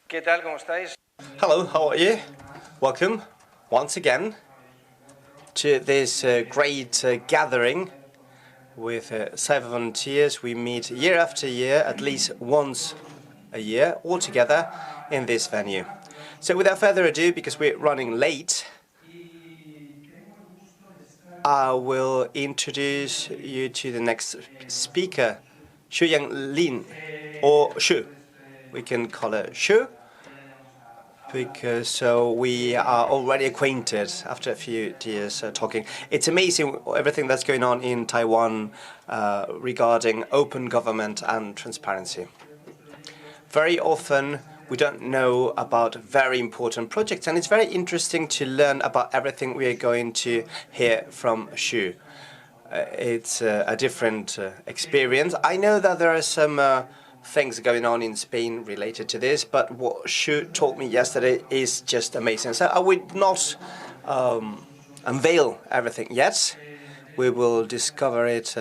¿Qué tal? ¿Cómo estáis? Hello, how are you? Welcome once again to this great gathering with 7 volunteers. We meet year after year, at least once a year, all together in this venue. So without further ado, because we're running late, I will introduce you to the next speaker, Shuyang Lin, or Shu. We can call her Shu, because we are already acquainted after a few years talking. It's amazing everything that's going on in Taiwan regarding open government and transparency. Very often we don't know about very important projects, and it's very interesting to learn about everything we are going to hear from Shu. It's a different experience. I know that there are some things going on in Spain related to this, but what Shu told me yesterday is just amazing. So I would not unveil everything yet. We will discover it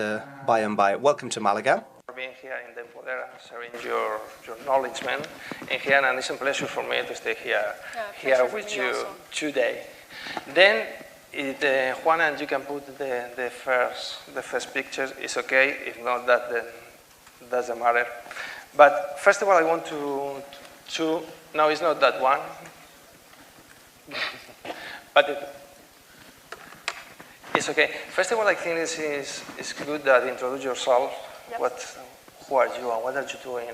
by and by. Welcome to Málaga. For being here in the Poder and sharing your knowledge, man. And here, and it's a pleasure for me to stay here with you also today. Then, Juana, you can put the first pictures. It's okay. If not that, then doesn't matter. But first of all, I want to no, it's not that one. But it's okay. First of all, I think it's good that you introduce yourself. Yep. Who are you and what are you doing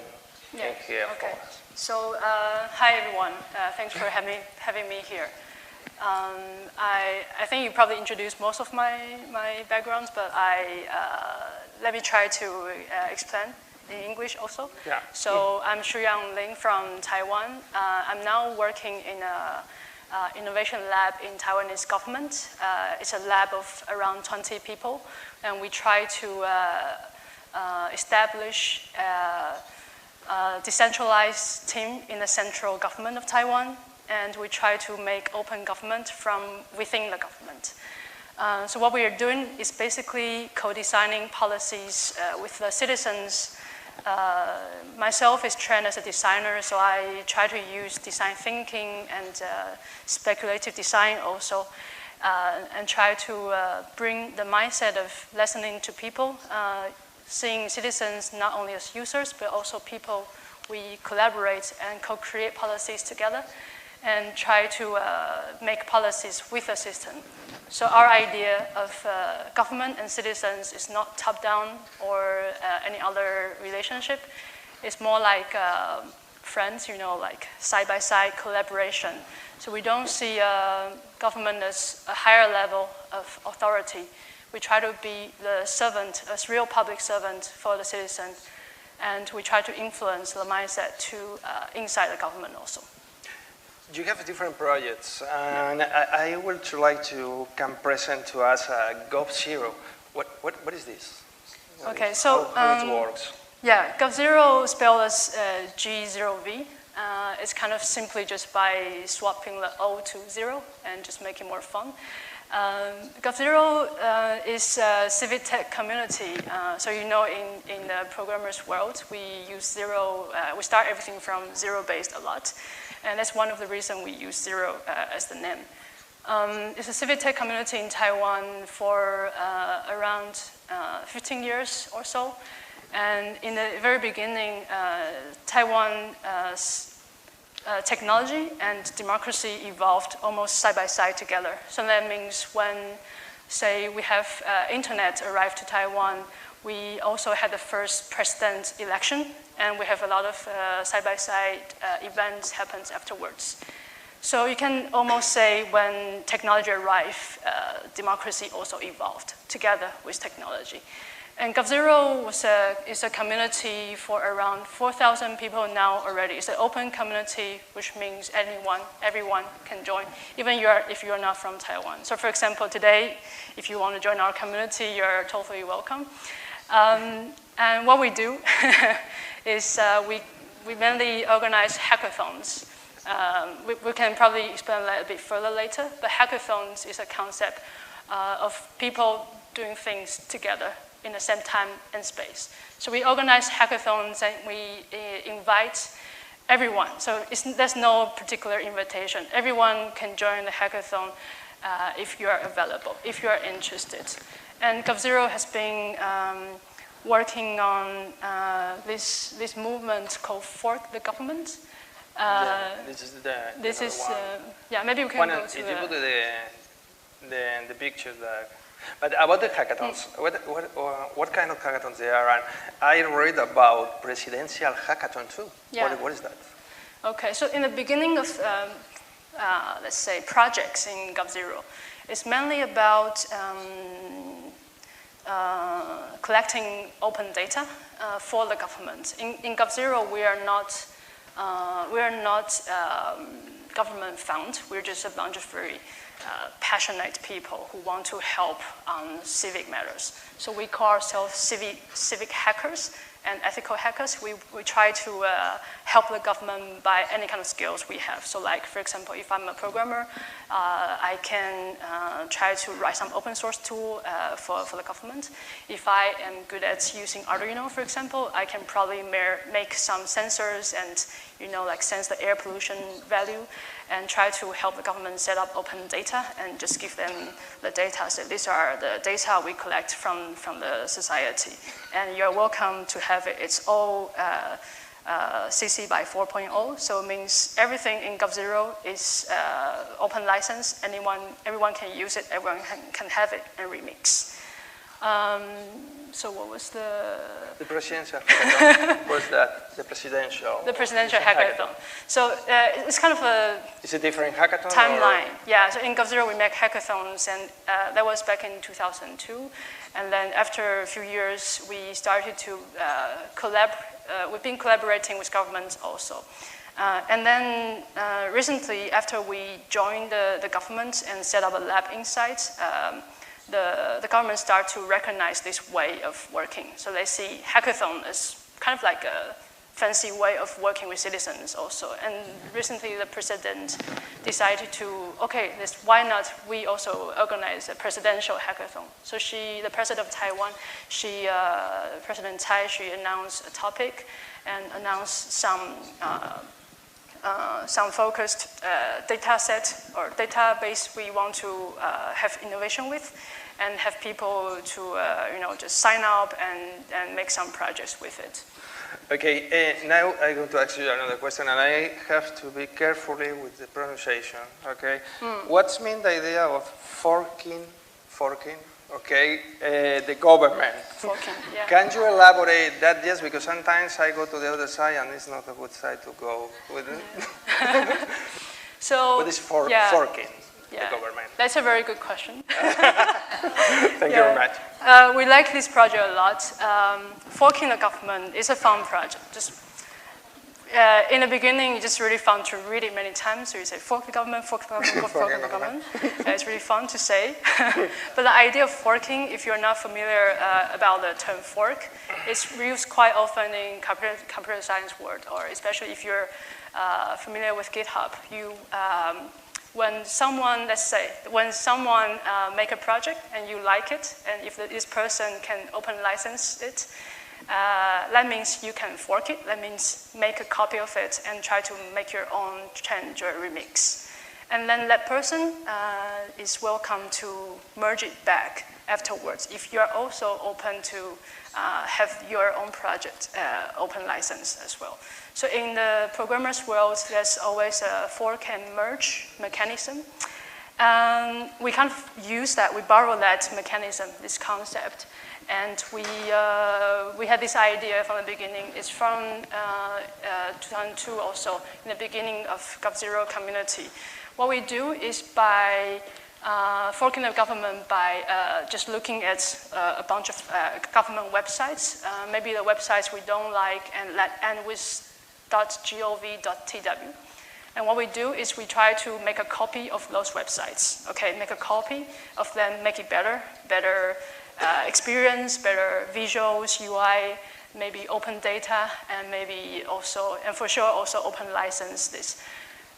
here for us? So, hi everyone. Thanks for having me here. I think you probably introduced most of my backgrounds, but let me try to explain in English also. Yeah. So I'm Shuyang Lin from Taiwan. I'm now working in an innovation lab in Taiwanese government. It's a lab of around 20 people, and we try to establish a decentralized team in the central government of Taiwan, and we try to make open government from within the government. So what we are doing is basically co-designing policies with the citizens. Myself is trained as a designer, so I try to use design thinking and speculative design also, and try to bring the mindset of listening to people, seeing citizens not only as users, but also people we collaborate and co-create policies together, and try to make policies with the system. So our idea of government and citizens is not top-down or any other relationship. It's more like friends, like side-by-side collaboration. So we don't see government as a higher level of authority. We try to be the servant, a real public servant for the citizen, and we try to influence the mindset to inside the government also. You have different projects, and I would like to come present to us GZero. What is this? How it works? Yeah, GZero spelled as G0V. It's kind of simply just by swapping the O to 0 and just making more fun. GZero is a civic tech community. So in the programmers world, we use zero. We start everything from zero-based a lot. And that's one of the reasons we use Zero as the name. It's a civic tech community in Taiwan for around 15 years or so. And in the very beginning, Taiwan's technology and democracy evolved almost side by side together. So that means when, say, we have internet arrive to Taiwan, we also had the first president election, and we have a lot of side-by-side events happens afterwards. So you can almost say when technology arrived, democracy also evolved together with technology. And GZero is a community for around 4,000 people now already. It's an open community, which means everyone can join, even if you're not from Taiwan. So for example, today, if you want to join our community, you're totally welcome. And what we do is we mainly organize hackathons. We can probably explain that a bit further later, but hackathons is a concept of people doing things together in the same time and space. So we organize hackathons and we invite everyone. So there's no particular invitation. Everyone can join the hackathon if you are available, if you are interested. And GZero has been working on this movement called Fork the Government. This is one. Yeah, maybe we can go to if you put the picture that. But about the hackathons, what kind of hackathons they are? And I read about presidential hackathon too. Yeah. What is that? Okay, so in the beginning of, let's say, projects in GZero, it's mainly about collecting open data for the government. In GZero, we are not government funded. We're just a bunch of very passionate people who want to help on civic matters. So we call ourselves civic hackers and ethical hackers. We try to help the government by any kind of skills we have. So like, for example, if I'm a programmer, I can try to write some open source tool for the government. If I am good at using Arduino, for example, I can probably make some sensors and like sense the air pollution value and try to help the government set up open data and just give them the data. So these are the data we collect from the society. And you're welcome to have it. It's all CC by 4.0, so it means everything in GZero is open license. Everyone can use it, everyone can have it and remix. So what was the presidential hackathon? Was that the presidential? The presidential hackathon. So it's kind of a... Is it different hackathon? Timeline. Yeah, so in GZero we make hackathons, and that was back in 2002. And then after a few years, we started to we've been collaborating with governments also. And then recently, after we joined the government and set up a lab inside, the government start to recognize this way of working. So they see hackathon as kind of like a fancy way of working with citizens also. And recently the president decided to, okay, why not we also organize a presidential hackathon. So the president of Taiwan, President Tsai, she announced a topic and announced some focused data set or database we want to have innovation with, and have people to just sign up and make some projects with it. Okay, now I'm going to ask you another question, and I have to be carefully with the pronunciation. Okay, what's mean the idea of forking? Okay, the government. Forking, yeah. Can you elaborate that? Yes, because sometimes I go to the other side and it's not a good side to go with it. So, what is forking? Yeah. The government? That's a very good question. Thank you very much. We like this project a lot. Forking the government is a fun project. Just in the beginning, it's just really fun to read it many times. So you say, fork the government, fork the government, fork the government. It's really fun to say. But the idea of forking, if you're not familiar about the term fork, it's used quite often in computer science world, or especially if you're familiar with GitHub. When someone make a project and you like it, and if this person can open license it, that means you can fork it. That means make a copy of it and try to make your own change or remix. And then that person is welcome to merge it back afterwards if you are also open to have your own project open license as well. So in the programmer's world, there's always a fork and merge mechanism. We kind of use that, we borrow that mechanism, this concept. And we had this idea from the beginning. It's from 2002 also, in the beginning of GZero community. What we do is by forking the government by just looking at a bunch of government websites, maybe the websites we don't like, and end with .gov.tw. And what we do is we try to make a copy of those websites. Okay, make a copy of them, make it better experience, better visuals, UI, maybe open data, and maybe also, and for sure also open license this.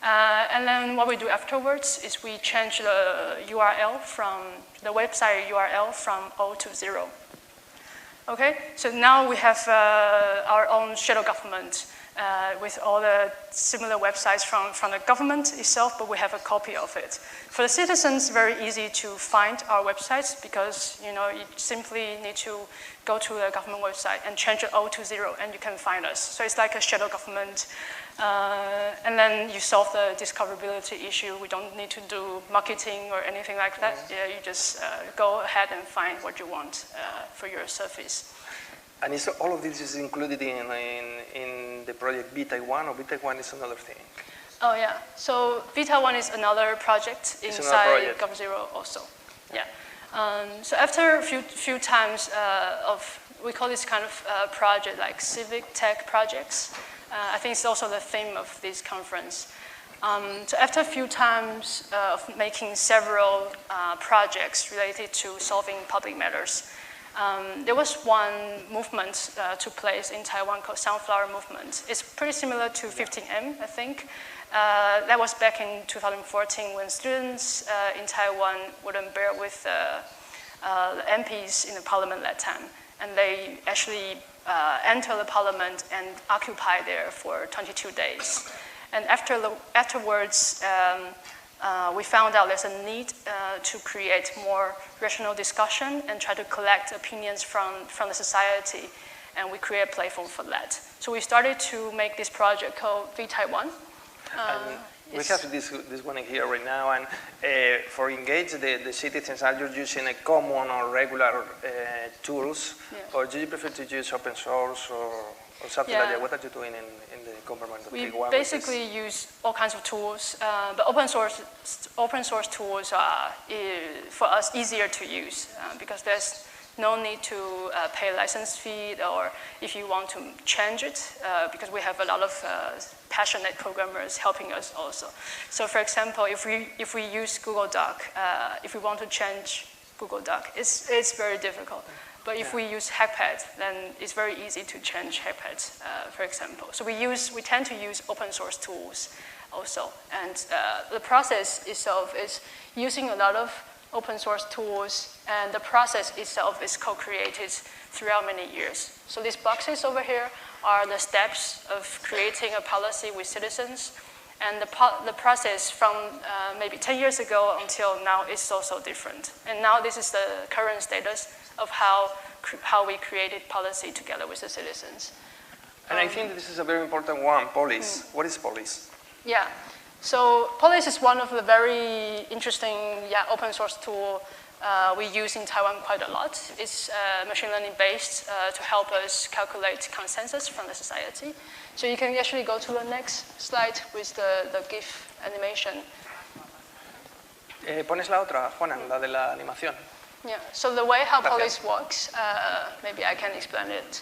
And then what we do afterwards is we change the URL from the website URL from 0 to 0. Okay, so now we have our own shadow government. with all the similar websites from the government itself, but we have a copy of it. For the citizens, very easy to find our websites because you simply need to go to the government website and change the O to 0 and you can find us. So it's like a shadow government. And then you solve the discoverability issue. We don't need to do marketing or anything like that. Yeah, you just go ahead and find what you want for your service. And all of this is included in the project V-Taiwan, or V-Taiwan is another thing? Oh yeah, so V-Taiwan is another project inside GZero also. Yeah. So after a few times we call this kind of project like civic tech projects. I think it's also the theme of this conference. So after a few times of making several projects related to solving public matters, there was one movement took place in Taiwan called Sunflower Movement. It's pretty similar to 15M, I think. That was back in 2014 when students in Taiwan wouldn't bear with the MPs in the parliament that time. And they actually enter the parliament and occupy there for 22 days. And afterwards, we found out there's a need to create more rational discussion and try to collect opinions from the society, and we create a platform for that. So we started to make this project called V-Taiwan. We have this one here right now, and for engage the citizens, are you using a common or regular tools, or do you prefer to use open source or something like that? What are you doing in the government of Taiwan? We basically use all kinds of tools, but open source tools are, for us, easier to use because there's no need to pay a license fee, or if you want to change it, because we have a lot of passionate programmers helping us also. So for example, if we use Google Doc, if we want to change Google Doc, it's very difficult. But if we use Hackpad, then it's very easy to change Hackpad, for example. So we tend to use open source tools also. And the process itself is using a lot of open source tools, and the process itself is co-created throughout many years. So these boxes over here are the steps of creating a policy with citizens. And the process from maybe 10 years ago until now is also different. And now this is the current status of how we created policy together with the citizens. And I think this is a very important one, police. What is police? Yeah, so police is one of the very interesting open source tool we use in Taiwan quite a lot. It's machine learning based to help us calculate consensus from the society. So you can actually go to the next slide with the GIF animation. Pones la otra, Juana, la de la animación. Yeah, so the way how police works, maybe I can explain it.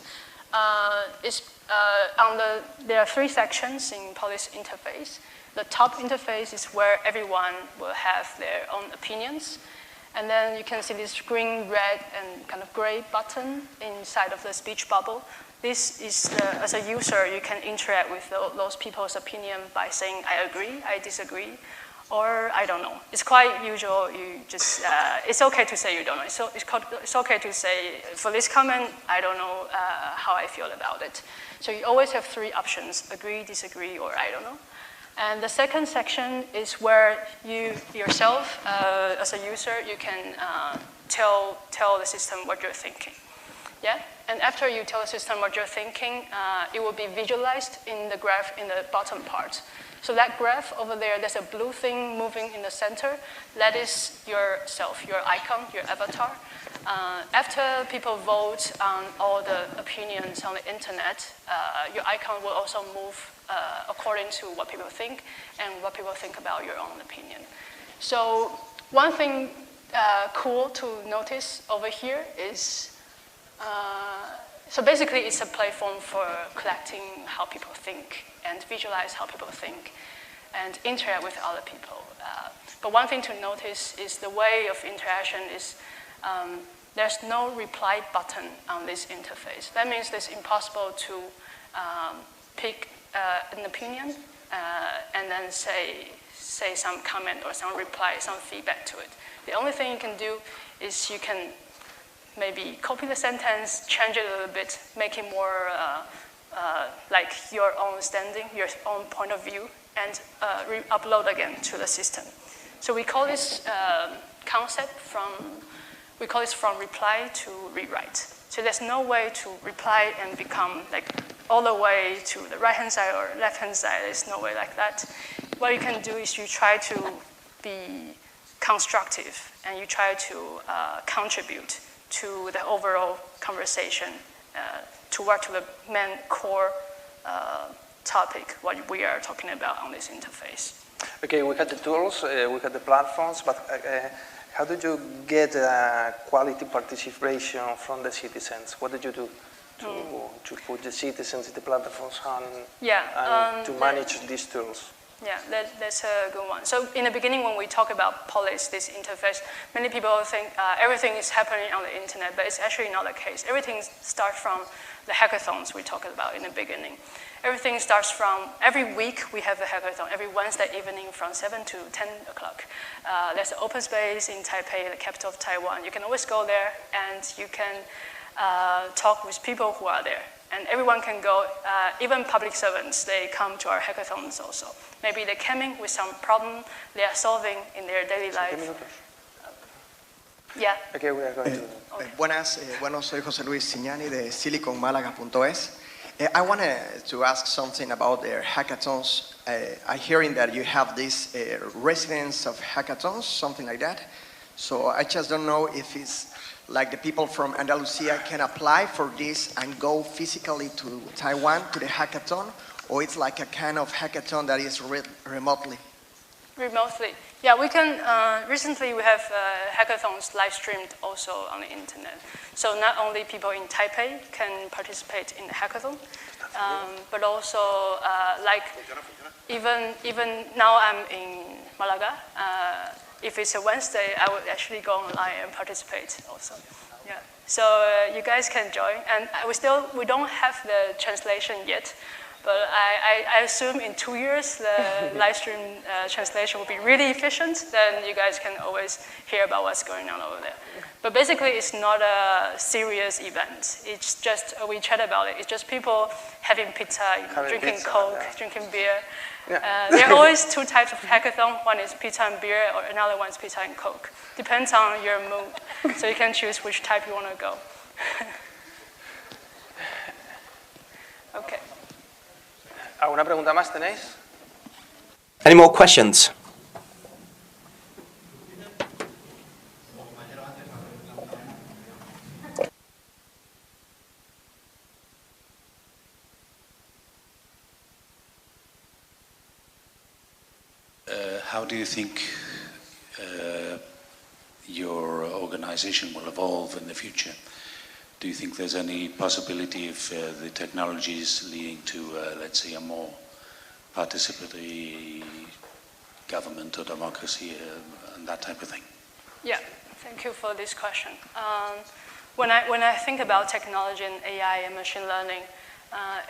There are 3 sections in police interface. The top interface is where everyone will have their own opinions. And then you can see this green, red, and kind of gray button inside of the speech bubble. This is, as a user, you can interact with those people's opinion by saying, I agree, I disagree, or I don't know. It's quite usual. You just, it's okay to say you don't know. So it's okay to say, for this comment, I don't know how I feel about it. So you always have 3 options, agree, disagree, or I don't know. And the second section is where you yourself, as a user, you can tell the system what you're thinking. Yeah? And after you tell the system what you're thinking, it will be visualized in the graph in the bottom part. So that graph over there, there's a blue thing moving in the center. That is yourself, your icon, your avatar. After people vote on all the opinions on the internet, your icon will also move according to what people think and what people think about your own opinion. So one thing cool to notice over here is, so basically it's a platform for collecting how people think and visualize how people think and interact with other people. But one thing to notice is the way of interaction is there's no reply button on this interface. That means it's impossible to pick an opinion and then say some comment or some reply, some feedback to it. The only thing you can do is you can maybe copy the sentence, change it a little bit, make it more like your own standing, your own point of view, and upload again to the system. So we call this concept we call this from reply to rewrite. So there's no way to reply and become like all the way to the right-hand side or left-hand side. There's no way like that. What you can do is you try to be constructive and you try to contribute to the overall conversation toward to the main core topic, what we are talking about on this interface. Okay, we had the tools, we had the platforms, but how did you get quality participation from the citizens? What did you do to put the citizens in the platforms and to manage these tools? Yeah, that's a good one. So in the beginning, when we talk about policy, this interface, many people think everything is happening on the internet, but it's actually not the case. Everything starts from the hackathons we talked about in the beginning. Everything starts from, every week we have a hackathon, every Wednesday evening from 7 to 10 o'clock. There's an open space in Taipei, the capital of Taiwan. You can always go there and you can talk with people who are there. And everyone can go, even public servants, they come to our hackathons also. Maybe they came in with some problem they are solving in their daily life. Yeah. Okay, we are going to... Okay. Buenas, soy José Luis Cignani de siliconmalaga.es. I wanted to ask something about the hackathons. I'm hearing that you have this residence of hackathons, something like that. So I just don't know if it's like the people from Andalusia can apply for this and go physically to Taiwan to the hackathon, or it's like a kind of hackathon that is remotely? Remotely. Yeah, we can, recently we have hackathons live streamed also on the internet. So not only people in Taipei can participate in the hackathon, but also like even now I'm in Málaga. If it's a Wednesday, I would actually go online and participate also. Yeah. So you guys can join, and we don't have the translation yet, but I assume in 2 years the live stream translation will be really efficient. Then you guys can always hear about what's going on over there. But basically, it's not a serious event. It's just we chat about it. It's just people having pizza, drinking Coke, drinking beer. Yeah. There are always two types of hackathon. One is pizza and beer, or another one is pizza and Coke. Depends on your mood. So you can choose which type you want to go. Okay. ¿Alguna pregunta más tenéis? Any more questions? How do you think your organization will evolve in the future? Do you think there's any possibility of the technologies leading to, let's say, a more participatory government or democracy and that type of thing? Yeah, thank you for this question. When I think about technology and AI and machine learning,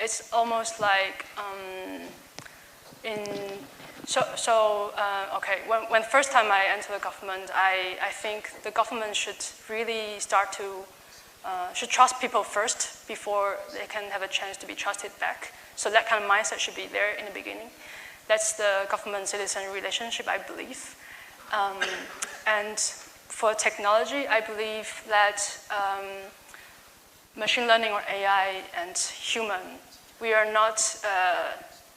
it's almost like okay, when first time I entered the government, I think the government should really start to should trust people first before they can have a chance to be trusted back. So that kind of mindset should be there in the beginning. That's the government-citizen relationship, I believe. And for technology, I believe that machine learning or AI and human, we are not,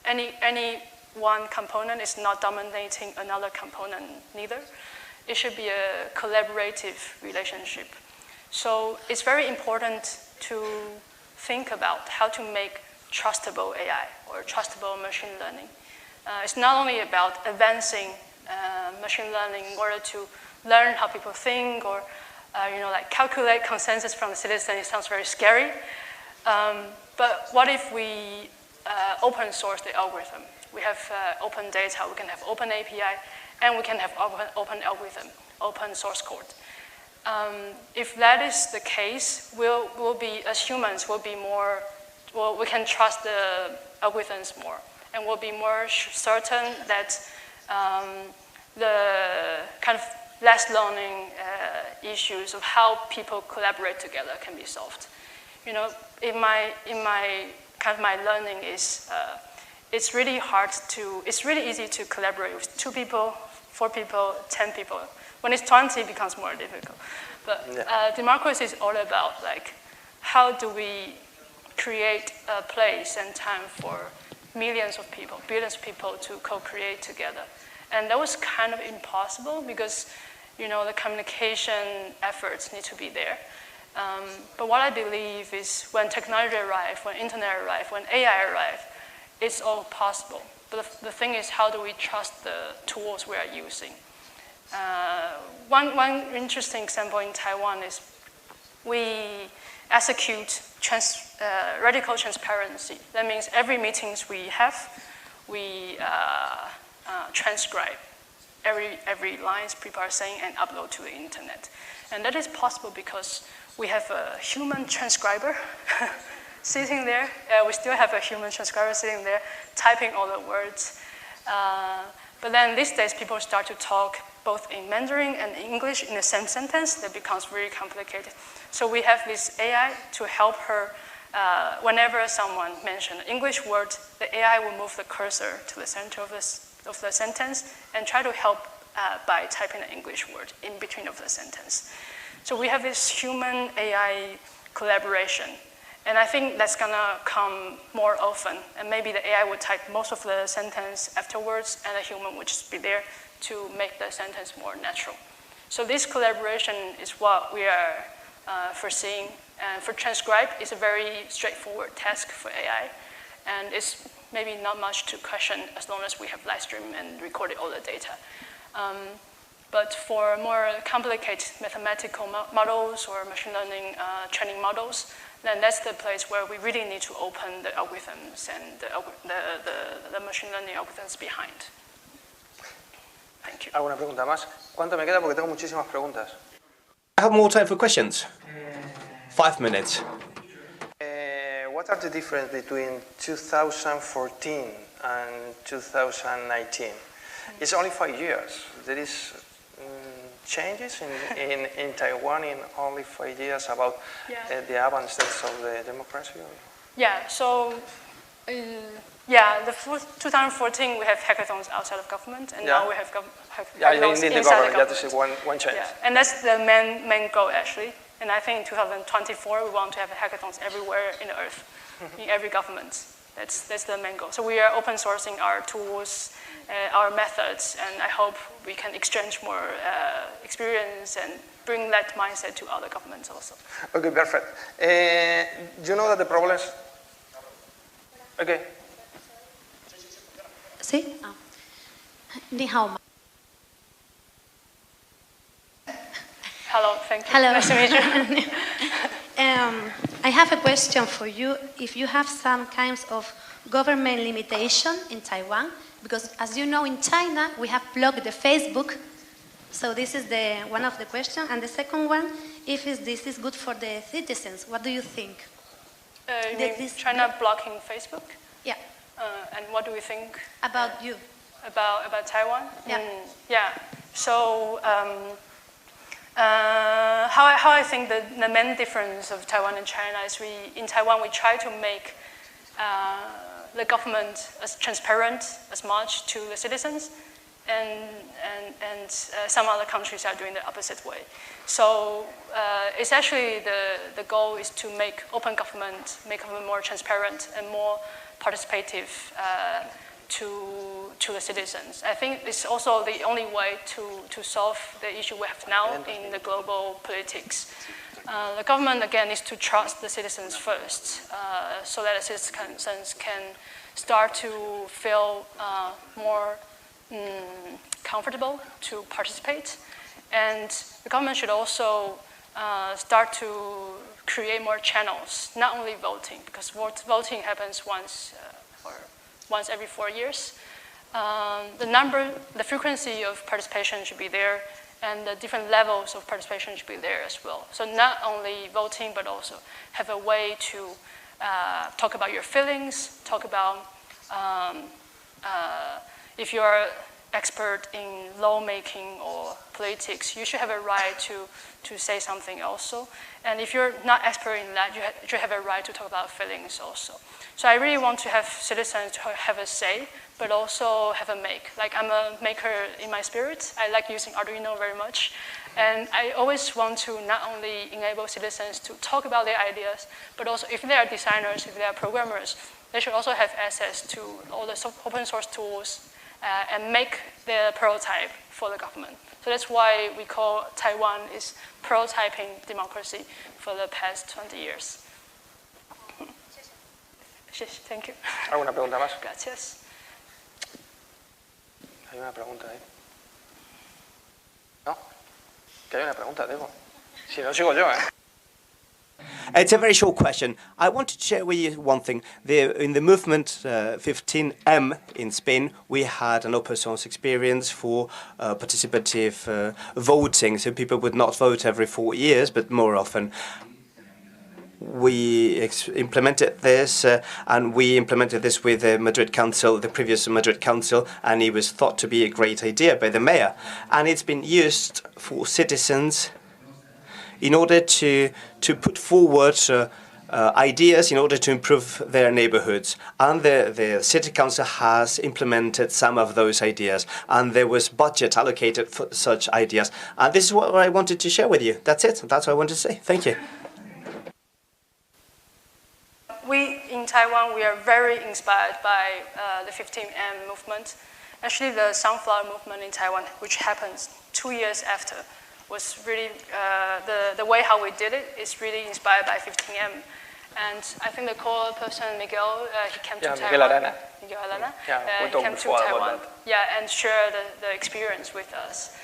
any one component is not dominating another component neither. It should be a collaborative relationship. So it's very important to think about how to make trustable AI or trustable machine learning. It's not only about advancing machine learning in order to learn how people think or like calculate consensus from the citizen. It sounds very scary. But what if we open source the algorithm? We have open data, we can have open API, and we can have open algorithm, open source code. If that is the case, we'll be, as humans, we'll be more, well, we can trust the algorithms more, and we'll be more certain that the kind of less learning issues of how people collaborate together can be solved. In my kind of my learning is it's really easy to collaborate with 2 people, 4 people, 10 people. When it's 20, it becomes more difficult. But democracy is all about like, how do we create a place and time for millions of people, billions of people to co-create together. And that was kind of impossible because, you know, the communication efforts need to be there. But what I believe is when technology arrives, when internet arrives, when AI arrives, it's all possible. But the thing is, how do we trust the tools we are using? One interesting example in Taiwan is we execute radical transparency. That means every meetings we have, we transcribe every lines people are saying and upload to the internet. And that is possible because we have a human transcriber sitting there. We still have a human transcriber sitting there, typing all the words. But then these days, people start to talk both in Mandarin and English in the same sentence. That becomes really complicated. So we have this AI to help her. Whenever someone mentions an English word, the AI will move the cursor to the center of the sentence and try to help by typing an English word in between of the sentence. So we have this human AI collaboration. And I think that's gonna come more often. And maybe the AI would type most of the sentence afterwards, and a human would just be there to make the sentence more natural. So this collaboration is what we are foreseeing. And for transcribe, it's a very straightforward task for AI. And it's maybe not much to question as long as we have live stream and recorded all the data. But for more complicated mathematical models or machine learning training models, then that's the place where we really need to open the algorithms and the machine learning algorithms behind. Thank you. ¿Alguna pregunta más? ¿Cuánto me queda? Porque tengo muchísimas preguntas. I have more time for questions. 5 minutes. What are the difference between 2014 and 2019? It's only 5 years. There is changes in Taiwan in only 5 years about the advances of the democracy? Yeah, so the 2014 we have hackathons outside of government, and now we have hackathons in the inside the government. That is one change. Yeah, and that's the main goal actually. And I think in 2024 we want to have hackathons everywhere in the earth, in every government. That's the main goal. So we are open sourcing our tools, our methods, and I hope we can exchange more experience and bring that mindset to other governments also. Okay, perfect. You know that the problems... Okay. Sí. Ni hao. Hello, thank you. Hello. Nice to meet you. I have a question for you. If you have some kinds of government limitation in Taiwan, because as you know, in China, we have blocked the Facebook. So this is one of the questions. And the second one, if this is good for the citizens, what do you think? You mean China blocking Facebook? Yeah. And what do we think? About you. About Taiwan? Yeah. Yeah. So how I think the main difference of Taiwan and China is in Taiwan we try to make the government as transparent as much to the citizens, and some other countries are doing the opposite way. So it's actually the goal is to make government more transparent and more participative to the citizens. I think it's also the only way to solve the issue we have now in the global politics. The government, again, is to trust the citizens first, so that the citizens can start to feel more comfortable to participate. And the government should also start to create more channels, not only voting, because voting happens once every 4 years. The frequency of participation should be there, and the different levels of participation should be there as well. So not only voting, but also have a way to talk about your feelings, talk about if you're expert in lawmaking or politics, you should have a right to say something also. And if you're not expert in that, you should have a right to talk about feelings also. So I really want to have citizens to have a say, but also have a make. Like, I'm a maker in my spirit. I like using Arduino very much. And I always want to not only enable citizens to talk about their ideas, but also if they are designers, if they are programmers, they should also have access to all the open source tools and make the prototype for the government. So that's why we call Taiwan is prototyping democracy for the past 20 years. Thank you. ¿Alguna pregunta más? Gracias. Hay una pregunta ahí. ¿No? Que hay una pregunta, Diego. Si no, sigo yo, ¿eh? It's a very short question. I wanted to share with you one thing. In the movement 15M in Spain, we had an open source experience for participative voting, so people would not vote every 4 years, but more often. We implemented this, and we implemented this with the Madrid Council, the previous Madrid Council, and it was thought to be a great idea by the mayor. And it's been used for citizens in order to put forward ideas in order to improve their neighborhoods. And the city council has implemented some of those ideas, and there was budget allocated for such ideas. And this is what I wanted to share with you. That's it. That's what I wanted to say. Thank you. We, in Taiwan, we are very inspired by the 15M movement. Actually, the Sunflower movement in Taiwan, which happens 2 years after, was really, the way how we did it is really inspired by 15M. And I think the core person, Miguel, he came to Taiwan. Miguel Arana. Yeah, he came to Taiwan. Yeah, and shared the experience with us.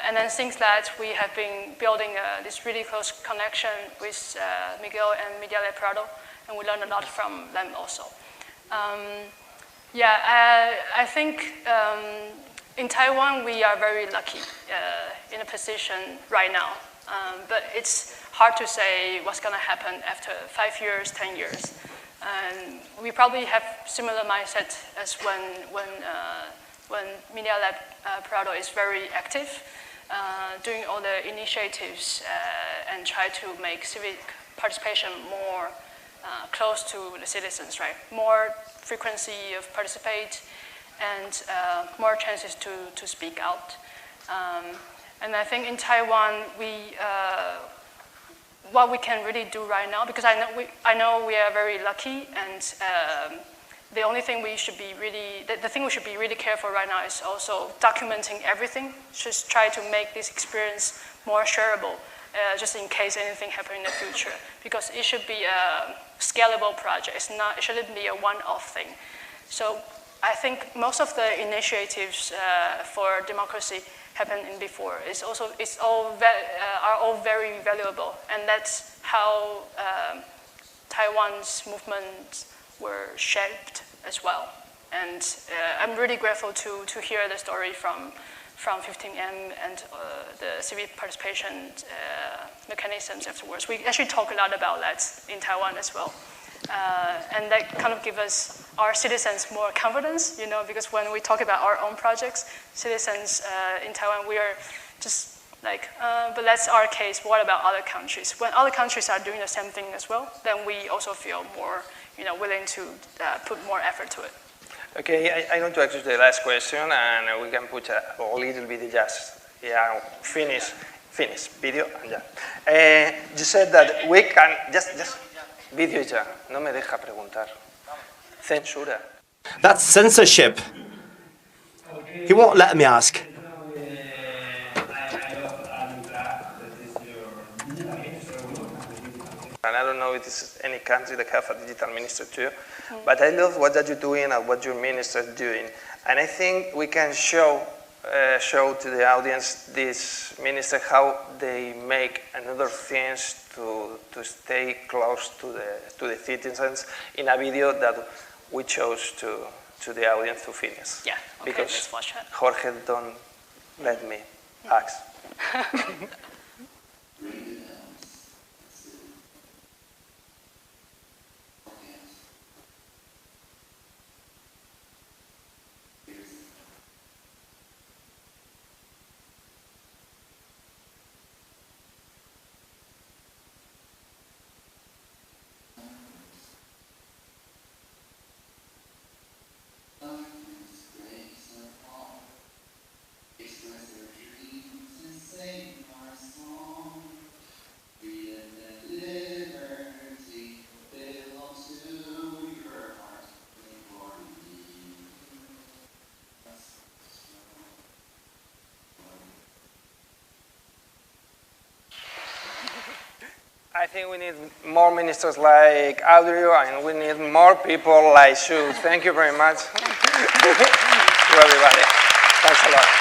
And then since that, we have been building this really close connection with Miguel and Media Lab Prado, and we learned a lot from them also. I think in Taiwan, we are very lucky in a position right now. But it's hard to say what's going to happen after 5 years, 10 years. And we probably have similar mindset as when Media Lab Prado is very active, doing all the initiatives and try to make civic participation more close to the citizens, right? More frequency of participate and more chances to speak out. And I think in Taiwan, what we can really do right now, because I know we are very lucky, and the only thing we should be really, the thing we should be really careful right now is also documenting everything. Just try to make this experience more shareable, just in case anything happens in the future. Because it should be a scalable project. It shouldn't be a one-off thing. So I think most of the initiatives for democracy happened in before. Are all very valuable, and that's how Taiwan's movements were shaped as well. And I'm really grateful to hear the story from 15M and the civic participation mechanisms afterwards. We actually talk a lot about that in Taiwan as well. And that kind of gives us, our citizens, more confidence, because when we talk about our own projects, citizens in Taiwan, we are just like, but that's our case. What about other countries? When other countries are doing the same thing as well, then we also feel more, willing to put more effort to it. Okay, I'm going to ask you the last question, and we can put a little bit just, finish video, and you said that we can, just video ya, no me deja preguntar. Censura. That's censorship. He won't let me ask. And I don't know if there's any country that have a digital minister too, but I love what that you're doing and what your minister is doing. And I think we can show to the audience, this minister, how they make another things to stay close to the citizens in a video that we chose to the audience to finish. Yeah, okay, because let's watch that. Jorge don't let me ask. I think we need more ministers like Audrey, and we need more people like Shu. Thank you very much to everybody. Thanks a lot.